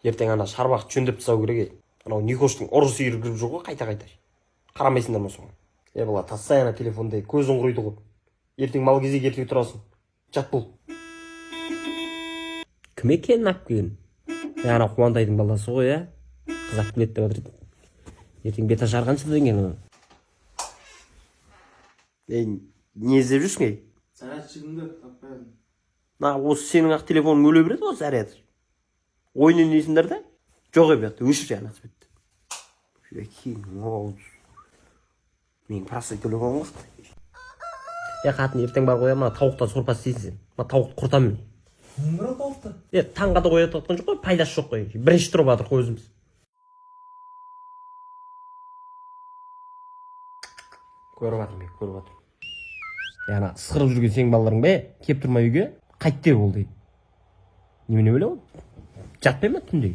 Ертең ана шарбақты жөндеп тастау керек. Анау Никоштың ұрысы үйіріп жүр ғой қайта-қайта. Қарамайсыңдар ма соған? Бұла постоянно телефонда көзің құриды ғой. Ертең мал кезек ертең тұрасың. Жат бол. Кім екенін алып келген? Ана Қуантайдың баласы ғой, ә? Қызап келеді деп отыр. Ертең бет ашар қаншада деген. Не іздеп жүрсің ей? Зарядчигімді таппаймын. Осы сенің ақ телефоның өле береді ғой, заряд. Ойын ойнайсыңдар да? Жоқ ебекті, өшір жаңа бітті. Менің простой телефоным қысты. Қатын ертең бар қоя, тауықта сорпа істейсің. Тауықты құртамын. Мұңғыра тауықты? Таңға да қоя тұтқан жоқ қой, пайдасы жоқ қой. Бірінші тұрып атыр қой өзіміз. Көріп атырмын, көріп атырмын. Яна сықырып жүрген сен балаларың бе, кеп тұрма үйге, қайт деп ол дейді. Немене өлі ол? Жатпай ма түнде?